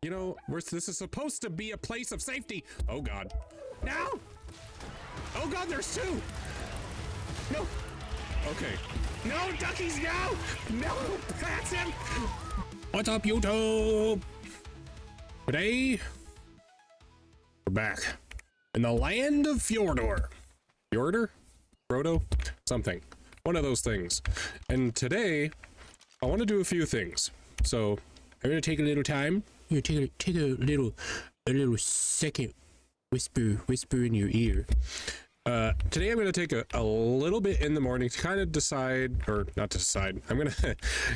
You know, this is supposed to be a place of safety. Oh God. No! Oh God, there's two! No! Okay. No, duckies, no! No! That's him! What's up, YouTube? Today, we're back in the land of Fjordur. Fjordur? Frodo? Something. One of those things. And today, I want to do a few things. So, I'm going to take a little time. I'm going to take a little second whisper in your ear. Today I'm going to take a little bit in the morning to kind of decide, or not to decide, I'm going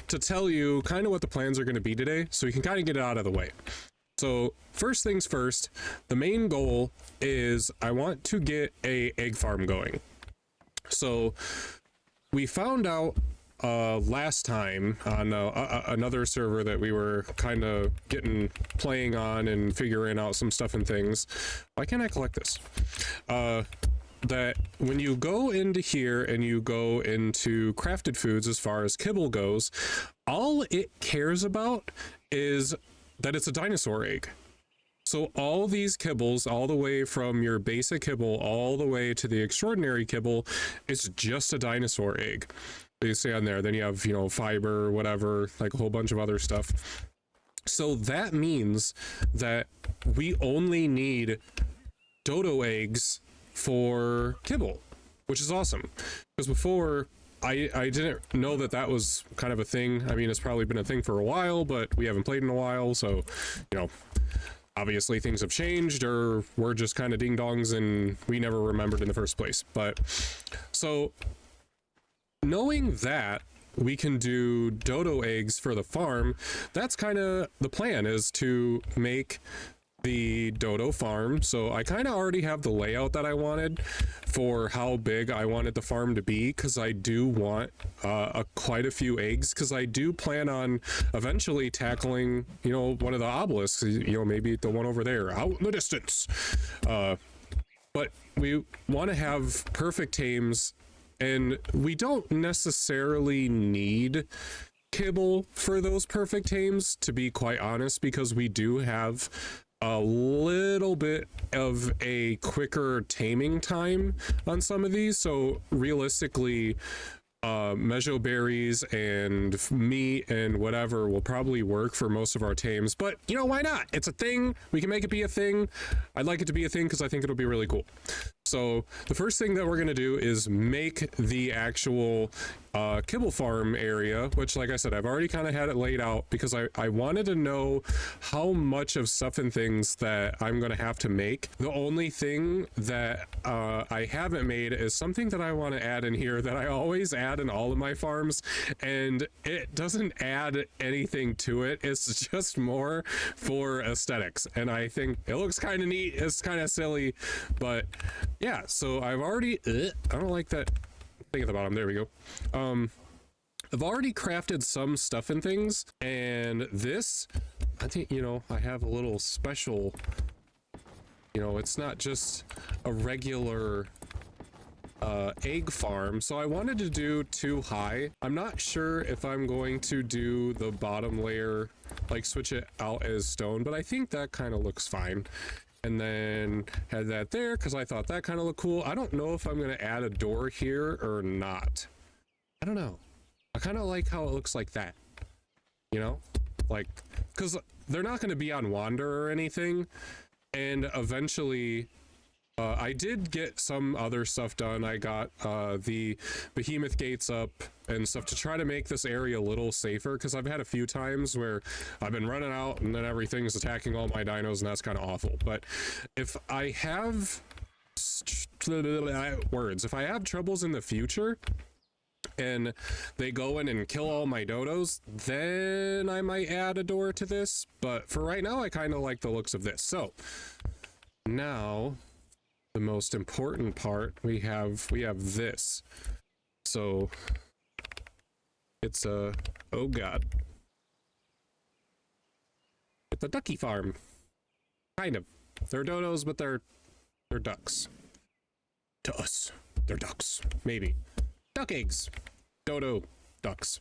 to tell you kind of what the plans are going to be today, so you can kind of get it out of the way. So first things first, the main goal is I want to get a egg farm going. So we found out last time on another server that we were kind of playing on and figuring out some stuff and things. Why can't I collect this? That when you go into here and you go into crafted foods as far as kibble goes, all it cares about is that it's a dinosaur egg. So all these kibbles, all the way from your basic kibble all the way to the extraordinary kibble, it's just a dinosaur egg. You see on there, then you have, you know, fiber, whatever, like a whole bunch of other stuff. So that means that we only need dodo eggs for kibble, which is awesome. Because before, I didn't know that was kind of a thing. I mean, it's probably been a thing for a while, but we haven't played in a while, so, you know, obviously things have changed, or we're just kind of ding-dongs and we never remembered in the first place. But, so, knowing that we can do dodo eggs for the farm, that's kind of the plan, is to make the dodo farm. So I kind of already have the layout that I wanted for how big I wanted the farm to be, because I do want quite a few eggs, because I do plan on eventually tackling, you know, one of the obelisks, you know, maybe the one over there out in the distance. But we want to have perfect tames, and we don't necessarily need kibble for those perfect tames, to be quite honest, because we do have a little bit of a quicker taming time on some of these. So realistically, meadow berries and meat and whatever will probably work for most of our tames, but you know, why not? It's a thing. We can make it be a thing. I'd like it to be a thing because I think it'll be really cool. So the first thing that we're going to do is make the actual kibble farm area, which, like I said, I've already kind of had it laid out, because I wanted to know how much of stuff and things that I'm going to have to make. The only thing that I haven't made is something that I want to add in here that I always add in all of my farms, and it doesn't add anything to it. It's just more for aesthetics, and I think it looks kind of neat. It's kind of silly, but yeah. So I've already I don't like that thing at the bottom. There we go. I've already crafted some stuff and things, and this, I think, you know, I have a little special, you know, it's not just a regular egg farm. So I wanted to do 2 high. I'm not sure if I'm going to do the bottom layer, like switch it out as stone, but I think that kind of looks fine. And then had that there because I thought that kind of looked cool. I don't know if I'm going to add a door here or not. I don't know. I kind of like how it looks like that, you know, like, because they're not going to be on wander or anything. And eventually I did get some other stuff done. I got the behemoth gates up and stuff to try to make this area a little safer, because I've had a few times where I've been running out and then everything's attacking all my dinos, and that's kind of awful. But if I have if I have troubles in the future and they go in and kill all my dodos, then I might add a door to this. But for right now, I kind of like the looks of this. So now the most important part, we have this. So it's a, oh God, it's a ducky farm, kind of. They're dodos, but they're ducks. To us, they're ducks, maybe. Duck eggs, dodo ducks.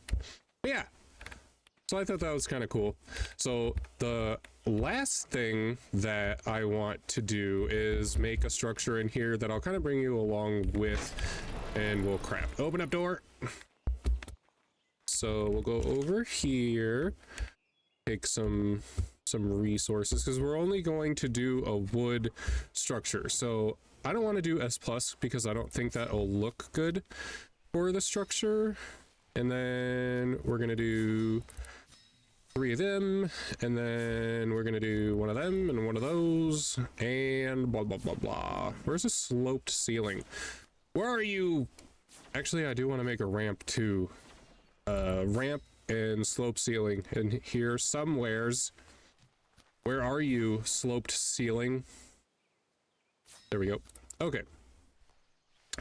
But yeah, So I thought that was kind of cool. So the last thing that I want to do is make a structure in here that I'll kind of bring you along with, and we'll crap. Open up door. So we'll go over here, take some resources, because we're only going to do a wood structure. So I don't want to do S plus because I don't think that'll look good for the structure. And then we're gonna do 3 of them, and then we're gonna do 1 of them and 1 of those, and blah blah blah blah. Where's the sloped ceiling? Where are you? Actually, I do want to make a ramp too. Ramp and slope ceiling in here somewheres. Where are you, sloped ceiling? There we go. Okay.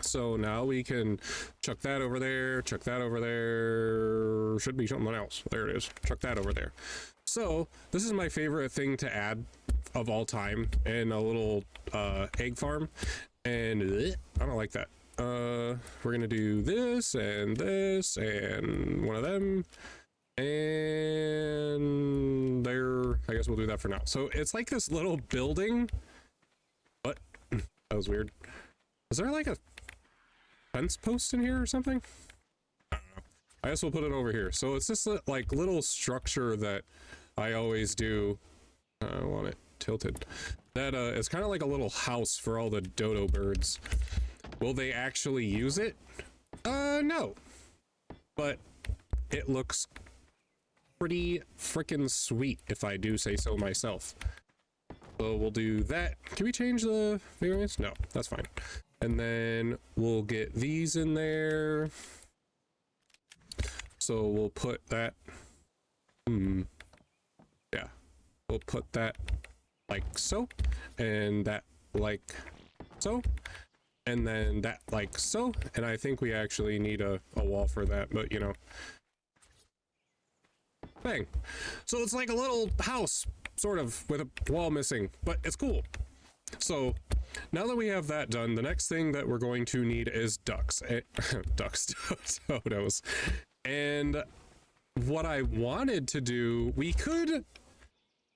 So now we can chuck that over there, chuck that over there. Should be something else. There it is. Chuck that over there. So this is my favorite thing to add of all time in a little egg farm. And I don't like that. We're gonna do this and 1 of them. And there, I guess we'll do that for now. So it's like this little building. What? That was weird. Is there like a fence post in here or something? I don't know. I guess we'll put it over here. So it's this like little structure that I always do. I want it tilted. That it's kind of like a little house for all the dodo birds. Will they actually use it? No. But it looks pretty freaking sweet, if I do say so myself. So we'll do that. Can we change the variance? No, that's fine. And then we'll get these in there. So we'll put that. Yeah. We'll put that like so. And that like so. And then that like so. And I think we actually need a wall for that, but you know. Bang. So it's like a little house, sort of, with a wall missing, but it's cool. So now that we have that done, the next thing that we're going to need is ducks. Ducks, dodos. And what I wanted to do, we could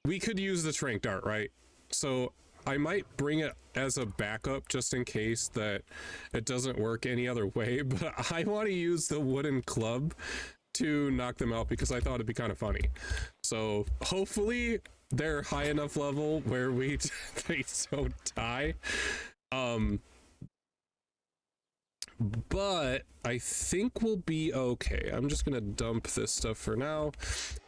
use the trank dart, right? So I might bring it as a backup just in case that it doesn't work any other way, but I want to use the wooden club to knock them out because I thought it'd be kind of funny. So hopefully they're high enough level where they don't die. But I think we'll be okay. I'm just gonna dump this stuff for now.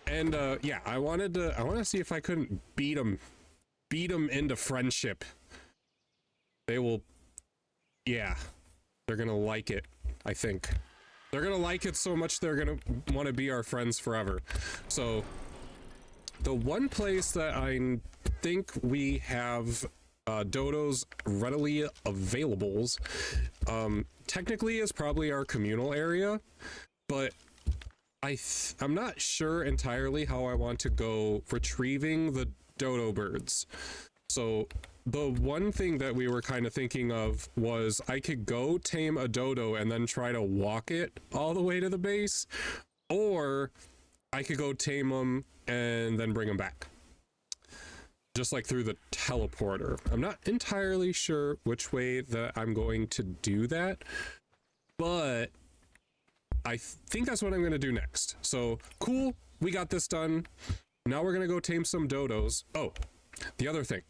And yeah, I want to see if I couldn't beat them into friendship. They will, yeah, they're gonna like it. I think they're gonna like it so much they're gonna want to be our friends forever. So the one place that I think we have dodos readily availables, technically is probably our communal area, but I'm not sure entirely how I want to go retrieving the dodo birds. So the one thing that we were kind of thinking of was I could go tame a dodo and then try to walk it all the way to the base, or I could go tame them and then bring them back, just like through the teleporter. I'm not entirely sure which way that I'm going to do that, but I think that's what I'm going to do next. So cool, we got this done. Now we're going to go tame some dodos. Oh, the other thing,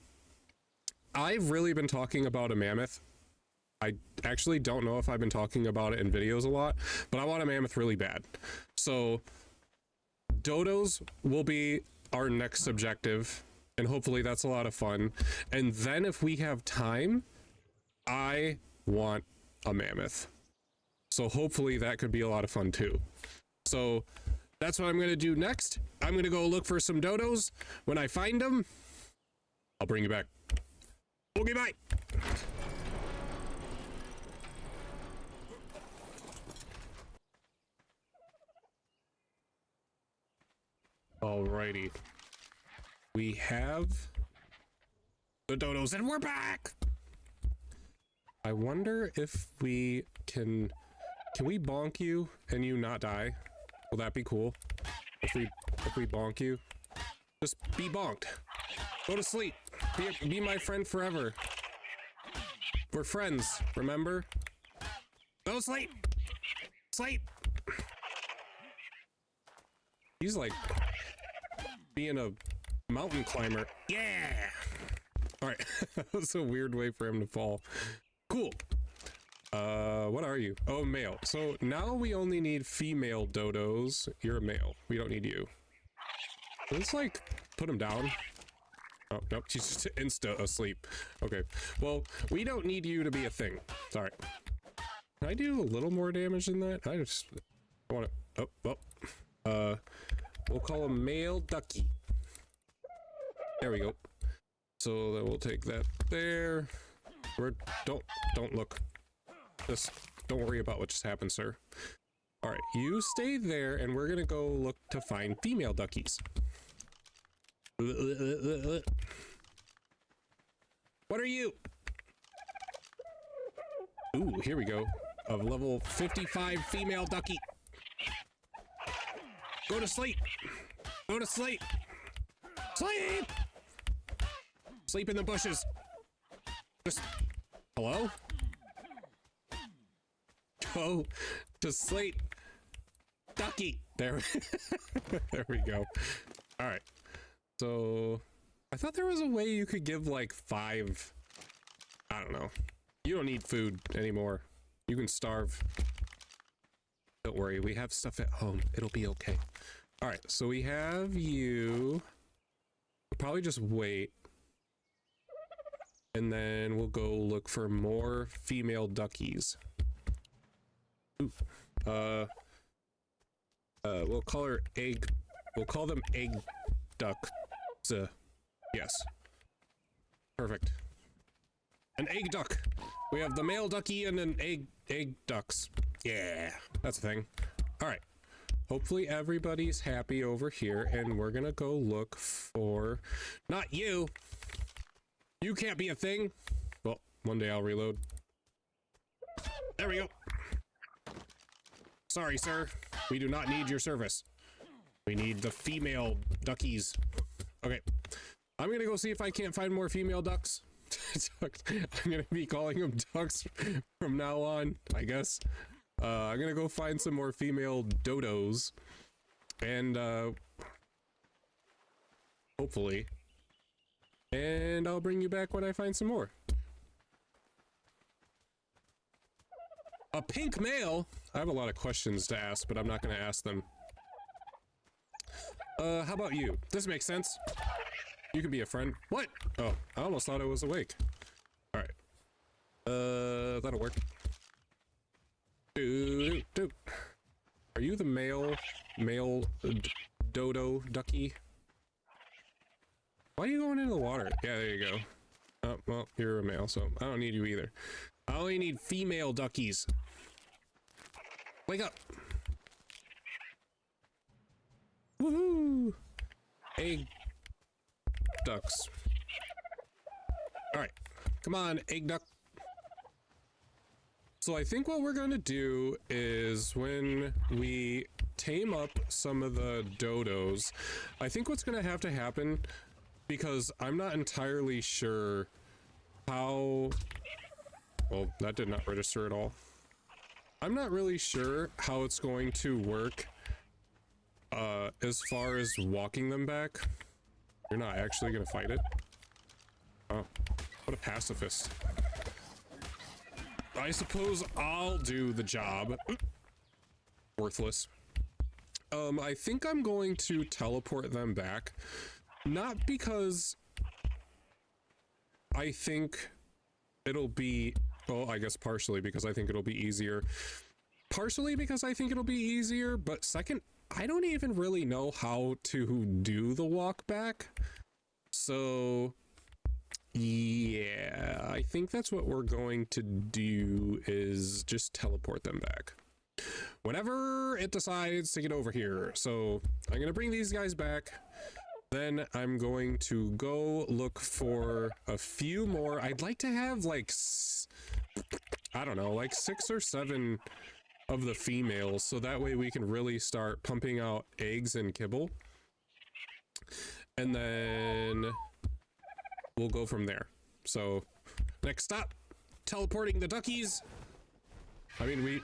I've really been talking about a mammoth. I actually don't know if I've been talking about it in videos a lot, but I want a mammoth really bad. So dodos will be our next objective, and hopefully that's a lot of fun. And then if we have time, I want a mammoth. So hopefully that could be a lot of fun too. So that's what I'm going to do next. I'm going to go look for some dodos. When I find them, I'll bring you back. Okay, bye. Alrighty. We have the dodos and we're back. I wonder if we can we bonk you and you not die? Will that be cool? If we if we bonk you? Just be bonked. Go to sleep. Be my friend forever. We're friends, remember? Go sleep. Sleep. He's like being a mountain climber. Yeah. All right. That was a weird way for him to fall. Cool. What are you? Oh, male. So now we only need female dodos. You're a male. We don't need you. Let's like put him down. Oh, nope. She's just insta asleep. Okay. Well, we don't need you to be a thing. Sorry. Can I do a little more damage than that? I just want to. Oh, well. We'll call him male ducky. There we go. So then we'll take that there. Don't look. Just don't worry about what just happened, sir. All right, you stay there, and we're gonna go look to find female duckies. What are you? Ooh, here we go. A level 55 female ducky. Go to sleep. Go to sleep. Sleep. Sleep in the bushes. Just hello? Go to sleep. Ducky. There. There we go. All right. So I thought there was a way you could give like 5. I don't know. You don't need food anymore. You can starve. Don't worry. We have stuff at home. It'll be okay. All right. So we have you. We'll probably just wait. And then we'll go look for more female duckies. Ooh. We'll call her egg. We'll call them egg ducks. Yes. Perfect. An egg duck. We have the male ducky and an egg ducks. Yeah, that's a thing. All right. Hopefully everybody's happy over here, and we're gonna go look for not you. You can't be a thing. Well, one day I'll reload. There we go. Sorry, sir. We do not need your service. We need the female duckies. Okay. I'm gonna go see if I can't find more female ducks. I'm gonna be calling them ducks from now on, I guess. I'm gonna go find some more female dodos. And, hopefully. And I'll bring you back when I find some more. A pink male? I have a lot of questions to ask, but I'm not going to ask them. How about you? This makes sense. You can be a friend. What? Oh, I almost thought I was awake. All right. That'll work. Are you the male dodo ducky? Why are you going into the water? Yeah, there you go. Oh, well, you're a male, so I don't need you either. I only need female duckies. Wake up. Woohoo! Egg ducks. All right, come on, egg duck. So I think what we're going to do is when we tame up some of the dodos, I think what's going to happen, because I'm not entirely sure how... Well, that did not register at all. I'm not really sure how it's going to work as far as walking them back. You're not actually going to fight it? Oh, what a pacifist. I suppose I'll do the job. Worthless. I think I'm going to teleport them back. Not because I think it'll be, well, I guess partially because I think it'll be easier. Partially because I think it'll be easier, but second, I don't even really know how to do the walk back. So, yeah, I think that's what we're going to do, is just teleport them back whenever it decides to get over here. So I'm going to bring these guys back. Then I'm going to go look for a few more. I'd like to have like, I don't know, like 6 or 7 of the females. So that way we can really start pumping out eggs and kibble. and then we'll go from there. So next stop, teleporting the duckies. I mean,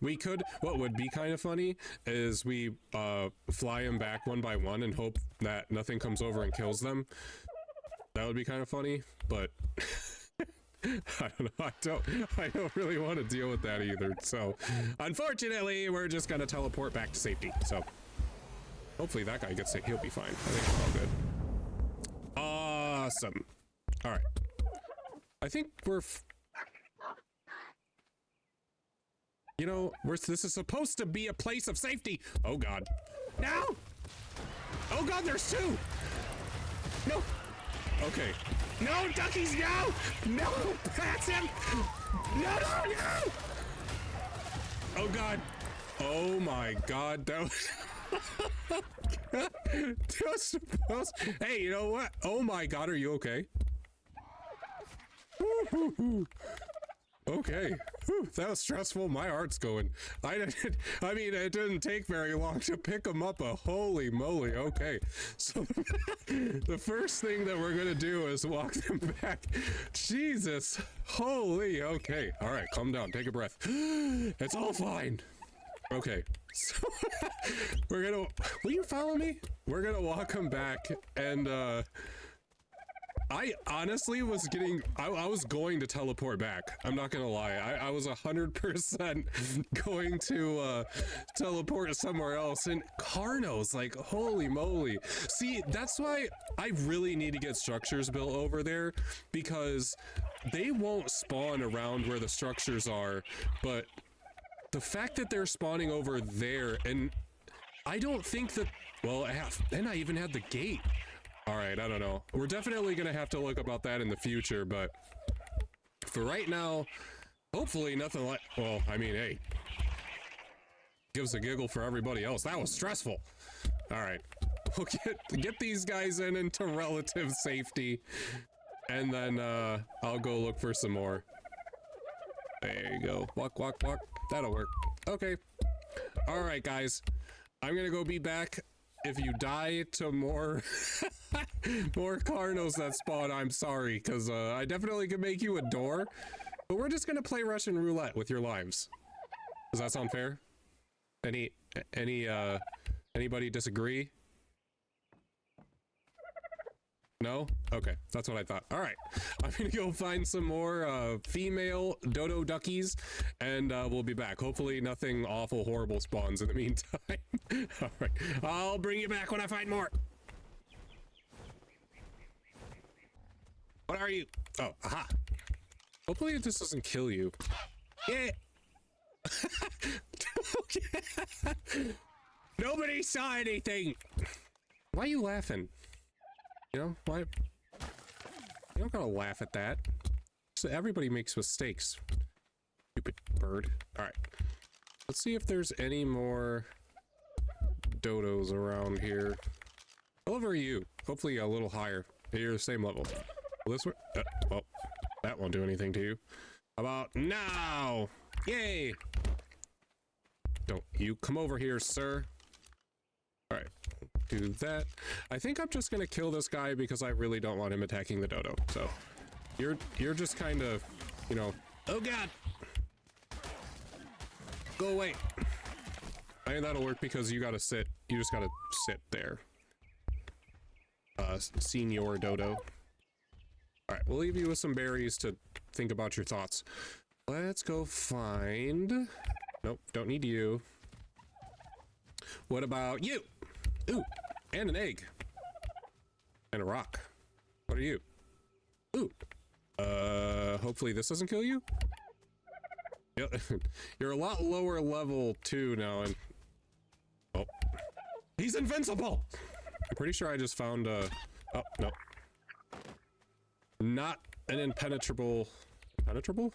we could, what would be kind of funny is we fly them back one by one and hope that nothing comes over and kills them. That would be kind of funny, but I don't know. I don't really want to deal with that either. So unfortunately, we're just gonna teleport back to safety. So hopefully that guy gets it. He'll be fine. I think it's all good. Awesome. All right. I think we're you know, this is supposed to be a place of safety. Oh God. No! Oh God, there's two! No! Okay. No, duckies, no! No! That's him! No, no, no! Oh God. Oh my God, that was... that was supposed... Hey, you know what? Oh my God, are you okay? Okay. Whew, that was stressful. My heart's going. I mean, it didn't take very long to pick them up. Holy moly. Okay. So the first thing that we're going to do is walk them back. Jesus. Holy. Okay. All right. Calm down. Take a breath. It's all fine. Okay. So we're going to, will you follow me? We're going to walk them back and, I honestly was getting, I was going to teleport back. I'm not gonna lie. I was 100% going to teleport somewhere else. And Carnos, like, holy moly. See, that's why I really need to get structures built over there, because they won't spawn around where the structures are. But the fact that they're spawning over there, and I don't think that, well, and I even had the gate. All right, I don't know. We're definitely going to have to look about that in the future, but for right now, hopefully nothing like, well, I mean, hey, gives a giggle for everybody else. That was stressful. All right, we'll get these guys into relative safety, and then I'll go look for some more. There you go. Walk, walk, walk. That'll work. Okay. All right, guys. I'm going to go be back. If you die to more more Carnos that spawn, I'm sorry, because I definitely could make you a door, but we're just gonna play Russian roulette with your lives. Does that sound fair? Anybody disagree? No? Okay, that's what I thought. All right, I'm gonna go find some more female dodo duckies, and we'll be back. Hopefully nothing awful, horrible spawns in the meantime. All right, I'll bring you back when I find more. What are you? Oh, aha. Hopefully this doesn't kill you. Yeah. Okay. Nobody saw anything. Why are you laughing? You know, why? You don't gotta laugh at that. So everybody makes mistakes. Stupid bird. All right. Let's see if there's any more dodos around here. How level are you? Hopefully a little higher. You're the same level. Well, this one. Well, that won't do anything to you. How about now? Yay! Don't you come over here, sir. All right. Do that. I think I'm just gonna kill this guy because I really don't want him attacking the dodo. So you're just kind of, you know. Oh God! Go away. I think that'll work because you gotta sit. You just gotta sit there. Senior dodo. All right, we'll leave you with some berries to think about your thoughts. Let's go find. Nope, don't need you. What about you? Ooh, and an egg. And a rock. What are you? Ooh. Hopefully this doesn't kill you? Yep. You're a lot lower level too now, and... Oh. He's invincible! I'm pretty sure I just found oh, no. Not an impenetrable... Impenetrable?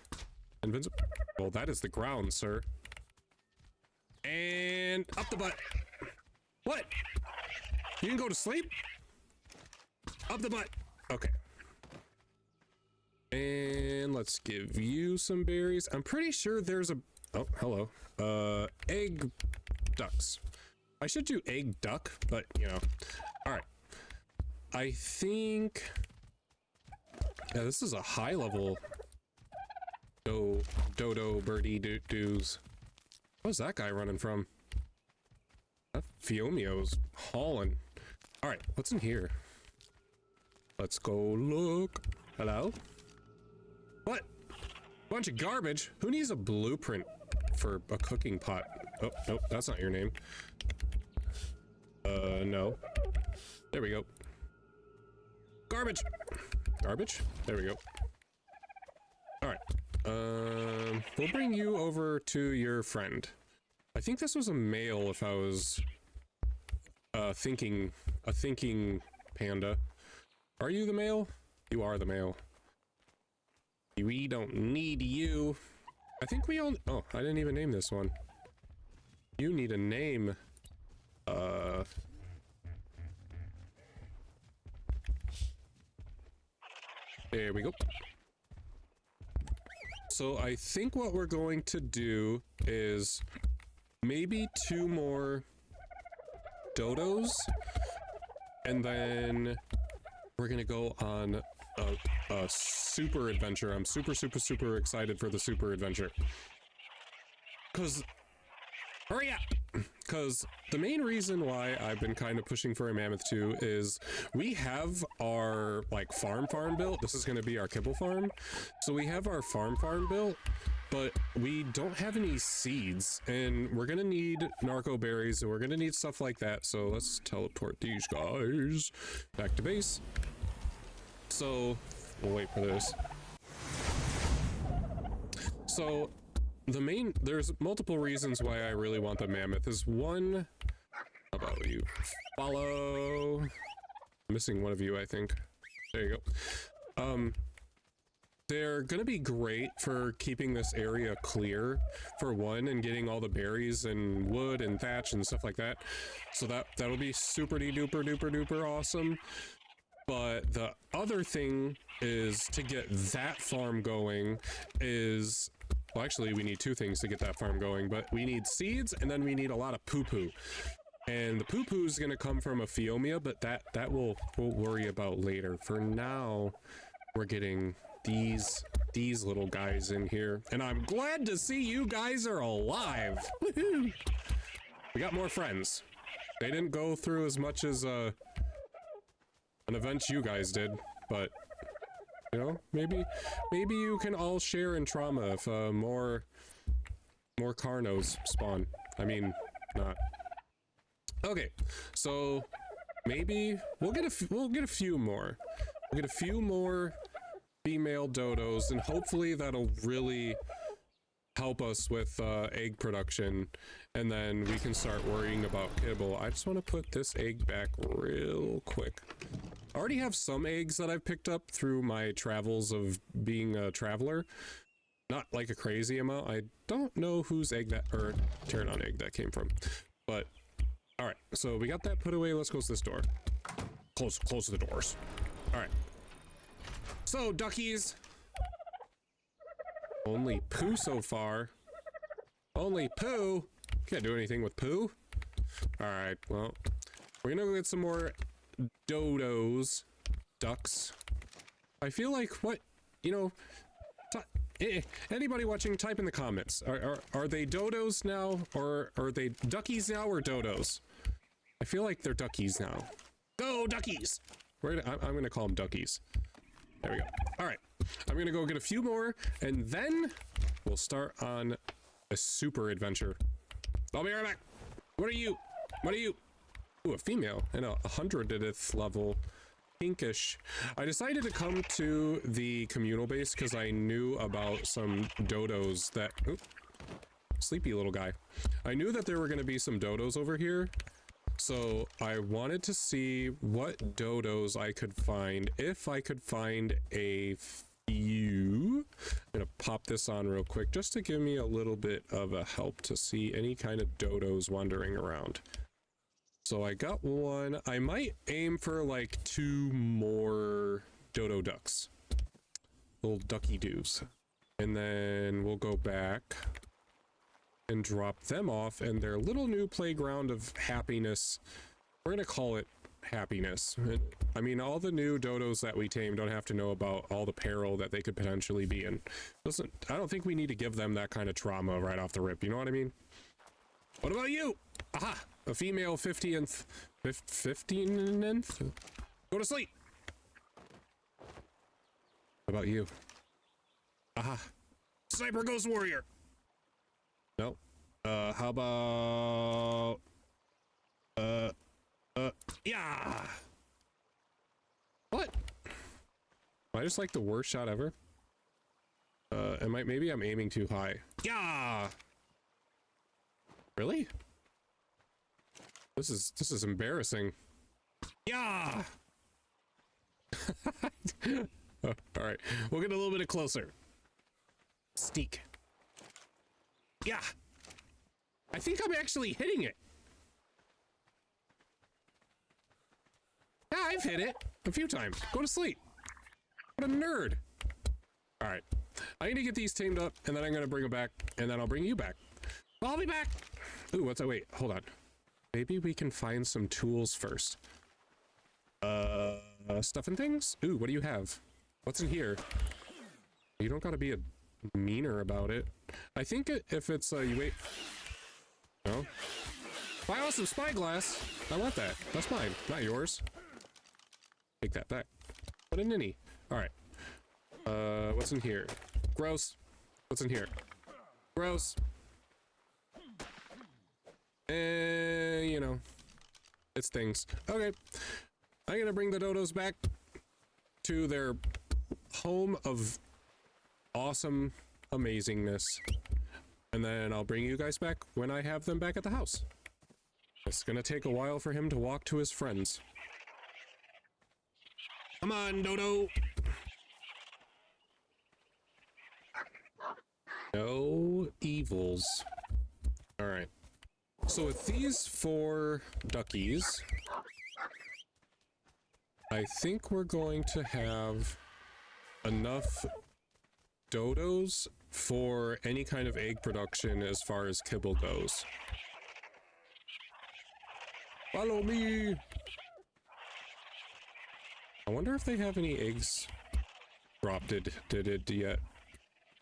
Invincible? Well, that is the ground, sir. And up the butt. What? You can go to sleep? Up the butt. Okay. And let's give you some berries. I'm pretty sure there's a... Oh, hello. Egg ducks. I should do egg duck, but, you know. All right. I think... Yeah, this is a high level dodo birdie doos. What's that guy running from? That Fiomio's hauling. All right, what's in here? Let's go look. Hello? What? Bunch of garbage. Who needs a blueprint for a cooking pot? Oh, nope, that's not your name. No. There we go. Garbage. Garbage? There we go. All right. We'll bring you over to your friend. I think this was a male if I was a thinking panda. Are you the male? You are the male. We don't need you. I think we all... Oh, I didn't even name this one. You need a name. There we go. So I think what we're going to do is maybe 2 more dodos, and then we're gonna go on a super adventure. I'm super excited for the super adventure. Hurry up! Because the main reason why I've been kind of pushing for a mammoth 2 is we have our like farm built. This is going to be our kibble farm. So we have our farm built, but we don't have any seeds, and we're going to need narco berries, and we're going to need stuff like that. So let's teleport these guys back to base. So we'll wait for this. So there's multiple reasons why I really want the mammoth. Is one, how about you follow? I'm missing one of you, I think. There you go. They're gonna be great for keeping this area clear, for one, and getting all the berries and wood and thatch and stuff like that. So that'll be super duper awesome. But the other thing is to get that farm going is... Well, actually, we need 2 things to get that farm going, but we need seeds, and then we need a lot of poo-poo. And the poo-poo is going to come from a Fiomia, but that we'll worry about later. For now, we're getting these little guys in here, and I'm glad to see you guys are alive. Woohoo! We got more friends. They didn't go through as much as an event you guys did, but... You know, maybe you can all share in trauma if more Carnos spawn. I mean, not. Okay, so maybe we'll get a few more. We'll get a few more female dodos, and hopefully that'll really help us with egg production, and then we can start worrying about kibble. I just want to put this egg back real quick. I already have some eggs that I've picked up through my travels of being a traveler. Not like a crazy amount. I don't know whose egg that, or pterodon egg that came from. But, alright. So we got that put away. Let's close this door. Close the doors. Alright. So, duckies. Only poo so far. Only poo? Can't do anything with poo. Alright, well. We're gonna go get some more... dodos, ducks. I feel like what, you know, anybody watching, type in the comments. Are they dodos now, or are they duckies now, or dodos? I feel like they're duckies now. Go duckies! I'm gonna call them duckies. There we go. All right, I'm gonna go get a few more, and then we'll start on a super adventure. I'll be right back. What are you? What are you? Ooh, a female and a 100th level pinkish. I decided to come to the communal base because I knew about some dodos that... Ooh, sleepy little guy. I knew that there were going to be some dodos over here, so I wanted to see what dodos I could find, if I could find a few. I'm going to pop this on real quick just to give me a little bit of a help to see any kind of dodos wandering around. So I got one. I might aim for like 2 more dodo ducks. Little ducky doos. And then we'll go back and drop them off in their little new playground of happiness. We're gonna call it happiness. I mean, all the new dodos that we tame don't have to know about all the peril that they could potentially be in. Listen, I don't think we need to give them that kind of trauma right off the rip, you know what I mean? What about you? Aha! A female 15th. 15th? Go to sleep! What about you? Aha! Sniper Ghost Warrior! No. How about... yeah! What? Am I just like the worst shot ever? Maybe I'm aiming too high. Yeah! Really? This is embarrassing. Yeah! Oh, all right, we'll get a little bit closer. Sneak. Yeah! I think I'm actually hitting it. Yeah, I've hit it a few times. Go to sleep. What a nerd. All right, I need to get these tamed up, and then I'm gonna bring them back, and then I'll bring you back. I'll be back. Ooh, what's that? Wait, hold on. Maybe we can find some tools first. Stuff and things? Ooh, what do you have? What's in here? You don't gotta be a meaner about it. I think if it's, you wait. No? Buy awesome spyglass. I want that. That's mine, not yours. Take that back. What a ninny. All right. What's in here? Gross. What's in here? Gross. You know, it's things. Okay. I'm gonna bring the dodos back to their home of awesome amazingness. And then I'll bring you guys back when I have them back at the house. It's gonna take a while for him to walk to his friends. Come on, Dodo! No evils. Alright. So with these 4 duckies, I think we're going to have enough dodos for any kind of egg production as far as kibble goes. Follow me! I wonder if they have any eggs dropped yet.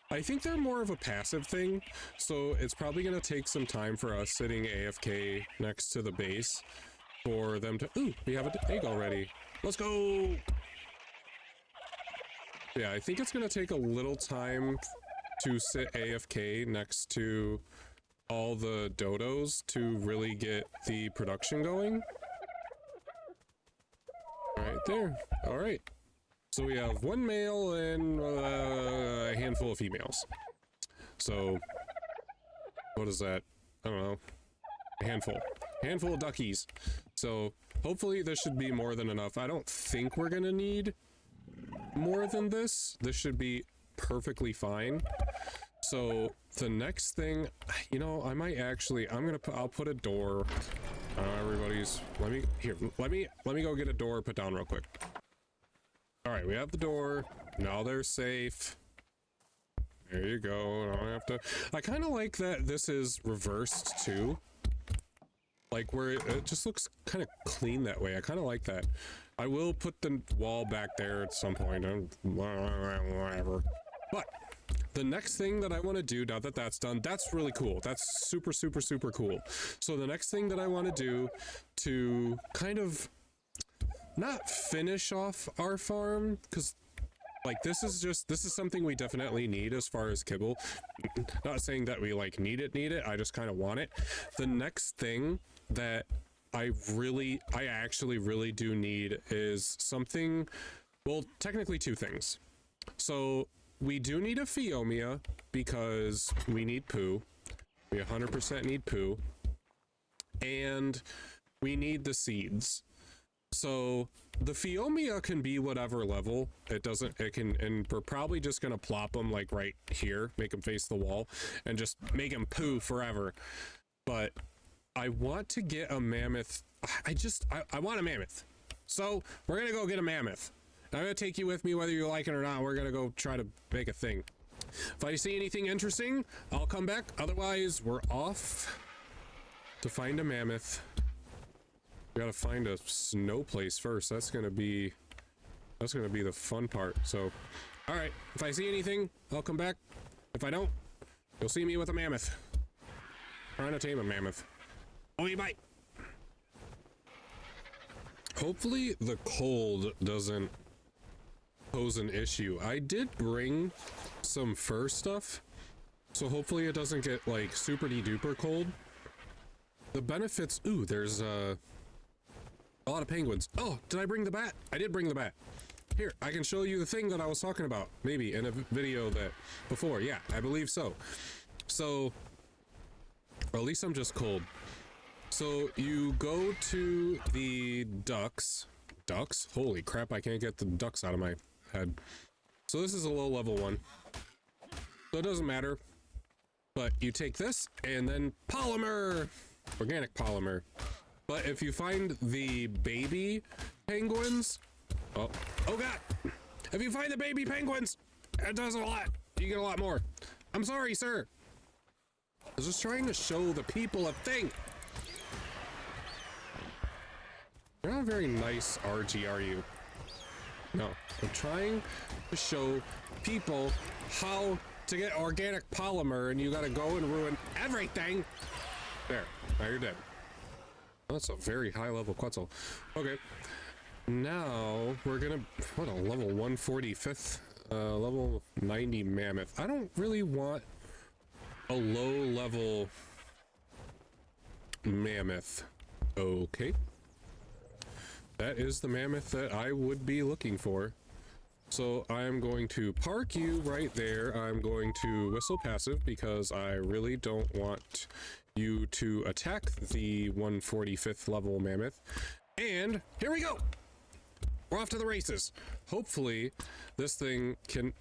I think they're more of a passive thing, so it's probably going to take some time for us sitting AFK next to the base for them to... Ooh, we have an egg already. Let's go! Yeah, I think it's going to take a little time to sit AFK next to all the dodos to really get the production going. Right there. All right. So we have 1 male and a handful of females. So what is that? I don't know. A handful of duckies. So hopefully this should be more than enough. I don't think we're gonna need more than this. This should be perfectly fine. So the next thing, you know, I might actually, I'll put a door. Everybody's, let me go get a door put down real quick. All right, we have the door. Now they're safe. There you go. I don't have to. I kind of like that this is reversed too. Like where it just looks kind of clean that way. I kind of like that. I will put the wall back there at some point. Whatever. But the next thing that I want to do now that that's done, that's really cool. That's super, super, super cool. So the next thing that I want to do to kind of not finish off our farm, because like this is something we definitely need as far as kibble. Not saying that we like need it. I just kind of want it. The next thing that I actually really do need is something, well, technically 2 things. So we do need a Phiomia because we need poo. We 100% need poo. And we need the seeds. So the Phiomia can be whatever level. And we're probably just going to plop them like right here, make them face the wall and just make them poo forever. But I want to get a mammoth. I want a mammoth. So we're going to go get a mammoth. I'm going to take you with me whether you like it or not. We're going to go try to make a thing. If I see anything interesting, I'll come back. Otherwise, we're off to find a mammoth. We gotta find a snow place first. That's gonna be the fun part. So, all right, if I see anything, I'll come back. If I don't, you'll see me with a mammoth. Trying to tame a mammoth. Oh, you bite. Hopefully the cold doesn't pose an issue. I did bring some fur stuff, so hopefully it doesn't get like super duper cold. The benefits, ooh, there's a lot of penguins. Oh, did I bring the bat? I did bring the bat. Here, I can show you the thing that I was talking about, maybe in a video that before. Yeah, I believe so. So, or at least I'm just cold. So you go to the ducks. Ducks? Holy crap, I can't get the ducks out of my head. So this is a low level one. So it doesn't matter. But you take this and then polymer. Organic polymer. But if you find the baby penguins, oh god! If you find the baby penguins, it does a lot. You get a lot more. I'm sorry, sir. I was just trying to show the people a thing. You're not very nice, RG, are you? No, I'm trying to show people how to get organic polymer, and you gotta go and ruin everything. There, now you're dead. That's a very high level Quetzal. Okay, now we're gonna, what, a level 145th, level 90 mammoth. I don't really want a low level mammoth. Okay. That is the mammoth that I would be looking for. So I'm going to park you right there. I'm going to whistle passive because I really don't want you to attack the 145th level mammoth. And here we go. We're off to the races. Hopefully this thing can,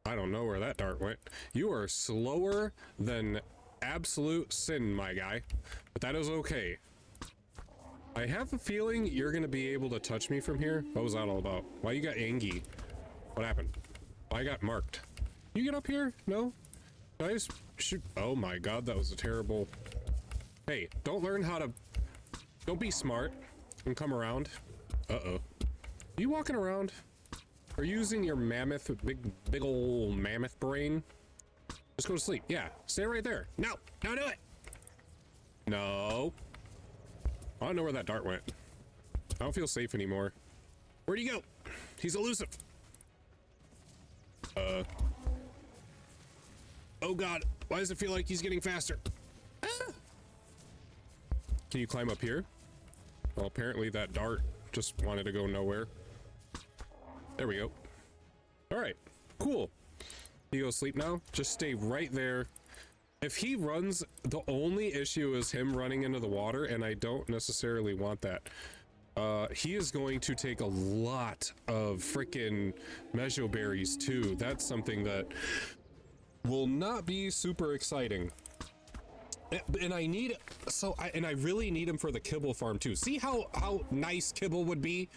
I don't know where that dart went. You are slower than absolute sin, my guy, but that is okay. I have a feeling you're gonna be able to touch me from here. What was that all about? Why you got angy? What happened? Why I got marked? You get up here? No? Can I just shoot? Oh my god, that was a terrible... Hey, don't learn how to... Don't be smart and come around. Uh-oh. Are you walking around? Are you using your mammoth, big old mammoth brain? Just go to sleep. Yeah, stay right there. No, don't do it. No. I don't know where that dart went. I don't feel safe anymore. Where'd he go? He's elusive. Oh god, why does it feel like he's getting faster? Ah! Can you climb up here? Well, apparently that dart just wanted to go nowhere. There we go. All right, cool. You go sleep now? Just stay right there. If he runs, the only issue is him running into the water, and I don't necessarily want that. He is going to take a lot of freaking mejo berries too. That's something that will not be super exciting. And I need, I really need him for the kibble farm too. See how nice kibble would be?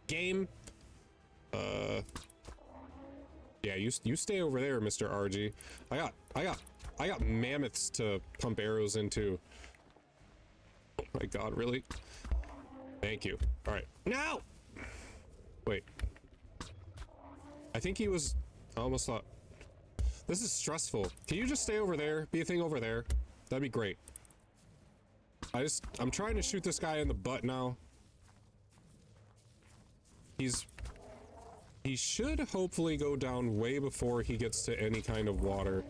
Game. Yeah, you stay over there, Mr. RG. I got mammoths to pump arrows into. Oh my god, really? Thank you. All right. No! Wait. I think he was... I almost thought... This is stressful. Can you just stay over there? Be a thing over there? That'd be great. I'm trying to shoot this guy in the butt now. He should hopefully go down way before he gets to any kind of water.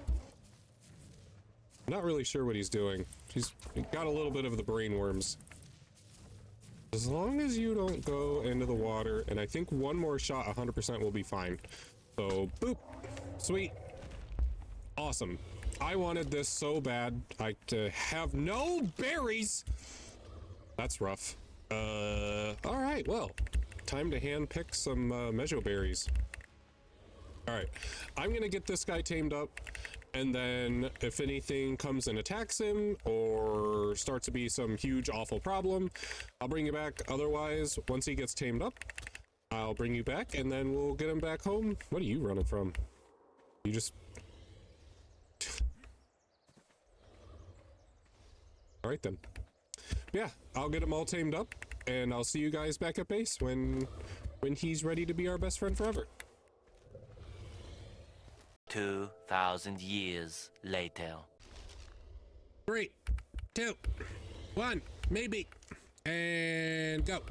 Not really sure what he's doing. He's got a little bit of the brain worms. As long as you don't go into the water, and I think one more shot, 100% will be fine. So, boop. Sweet. Awesome. I wanted this so bad. To have no berries. That's rough. All right, well, time to hand pick some mejo berries. All right, I'm gonna get this guy tamed up, and then if anything comes and attacks him or starts to be some huge awful problem, I'll bring you back. Otherwise, once he gets tamed up, I'll bring you back, and then we'll get him back home. What are you running from? You just... All right then. Yeah, I'll get him all tamed up, and I'll see you guys back at base when he's ready to be our best friend forever. 2,000 years later. 3, 2, 1, maybe, and go.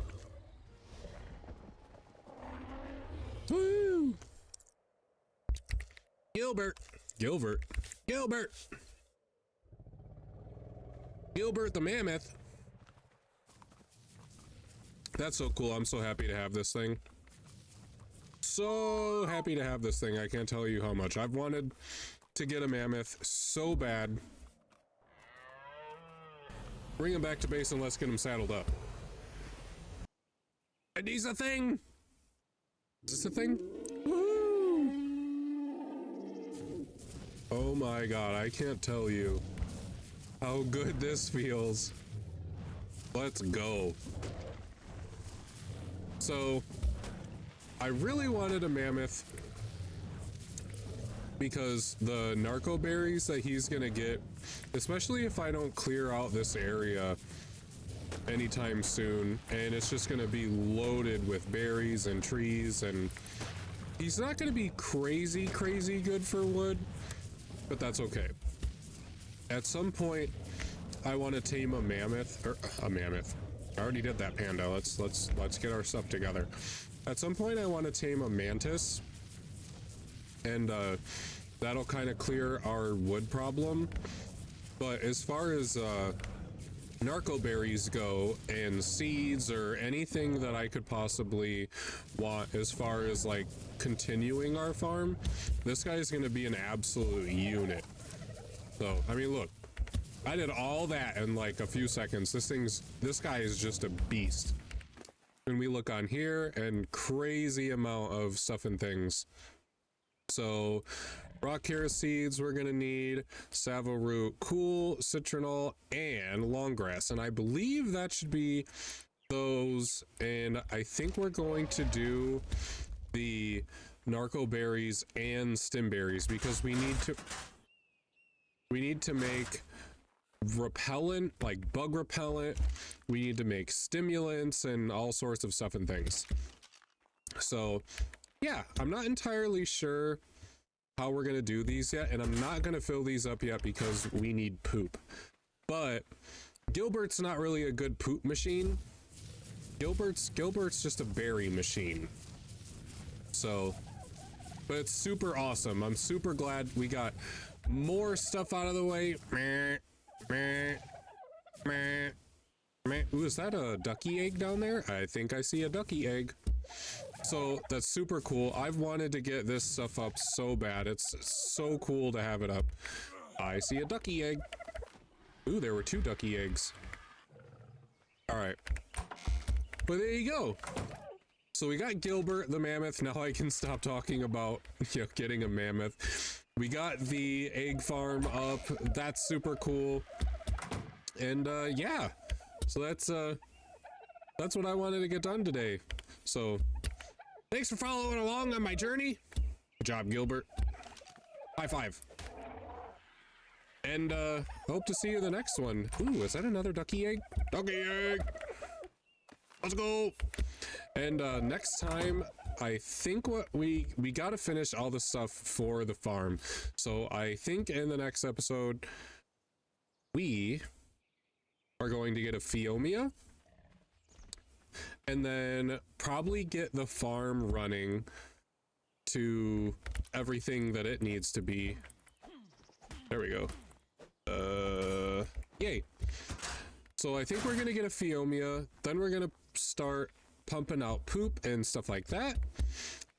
Woo! Gilbert the mammoth. That's so cool. I'm so happy to have this thing. So happy to have this thing. I can't tell you how much. I've wanted to get a mammoth so bad. Bring him back to base and let's get him saddled up. And he's a thing. Is this a thing? Woo! Oh my god, I can't tell you how good this feels. Let's go. So, I really wanted a mammoth because the narco berries that he's gonna get, especially if I don't clear out this area anytime soon, and it's just gonna be loaded with berries and trees, and he's not gonna be crazy good for wood, but that's okay. At some point, I want to tame a mammoth, or a mammoth. I already did that, Panda. Let's get our stuff together. At some point, I want to tame a mantis, and that'll kind of clear our wood problem. But as far as narco berries go, and seeds or anything that I could possibly want as far as like continuing our farm, this guy's going to be an absolute unit. So, I mean, look, I did all that in like a few seconds. This guy is just a beast. And we look on here, and crazy amount of stuff and things. So, rock carrot seeds we're gonna need, savo root, cool, citronal, and long grass. And I believe that should be those. And I think we're going to do the narco berries and stem berries because we need to make repellent, like bug repellent. We need to make stimulants and all sorts of stuff and things. So yeah, I'm not entirely sure how we're gonna do these yet, and I'm not gonna fill these up yet because we need poop. But Gilbert's not really a good poop machine. Gilbert's just a berry machine. So, but it's super awesome. I'm super glad we got more stuff out of the way. Ooh, is that a ducky egg down there? I think I see a ducky egg. So that's super cool. I've wanted to get this stuff up so bad. It's so cool to have it up. I see a ducky egg. Ooh, there were 2 ducky eggs. All right. But there you go. So we got Gilbert the mammoth. Now I can stop talking about, you know, getting a mammoth. We got the egg farm up. That's super cool. And yeah, so that's what I wanted to get done today. So thanks for following along on my journey. Good job, Gilbert. High five. And hope to see you in the next one. Ooh, is that another ducky egg? Ducky egg. Let's go. And next time, I think what we got to finish all the stuff for the farm. So I think in the next episode, we are going to get a Phiomia, and then probably get the farm running to everything that it needs to be. There we go. Yay. So I think we're gonna get a Phiomia, then we're gonna start pumping out poop and stuff like that,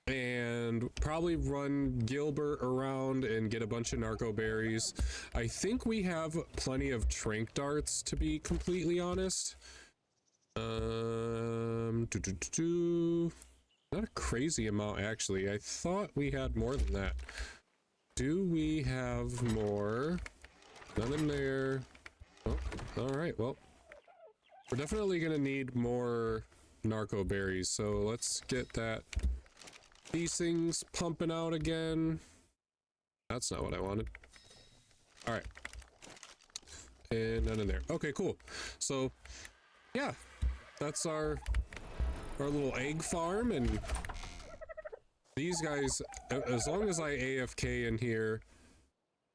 and probably run Gilbert around and get a bunch of narco berries. I think we have plenty of trank darts, to be completely honest. Not a crazy amount, actually. I thought we had more than that. Do we have more? None in there. Oh, all right, well, we're definitely gonna need more narco berries, so let's get that. These things pumping out again. That's not what I wanted. All right. And none in there. Okay, cool. So, yeah. that's our little egg farm, and these guys, as long as I AFK in here,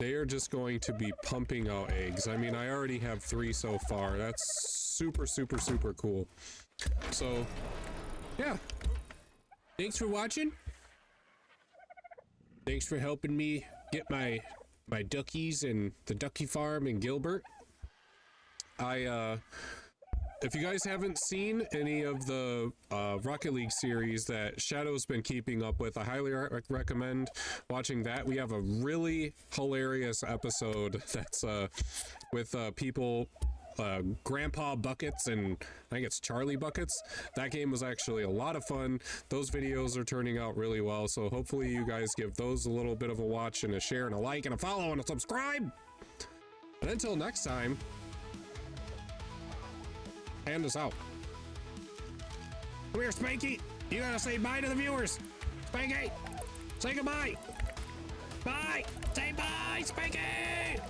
they are just going to be pumping out eggs. I mean, I already have 3 so far. That's super, super, super cool. So, yeah. Thanks for watching. Thanks for helping me get my duckies and the ducky farm in Gilbert. If you guys haven't seen any of the Rocket League series that Shadow's been keeping up with, I highly recommend watching that. We have a really hilarious episode that's with people, Grandpa Buckets and I think it's Charlie Buckets. That game was actually a lot of fun. Those videos are turning out really well, so hopefully you guys give those a little bit of a watch and a share and a like and a follow and a subscribe. And until next time, hand us out. Come here, Spanky. You gotta say bye to the viewers. Spanky, say goodbye. Bye. Say bye, Spanky.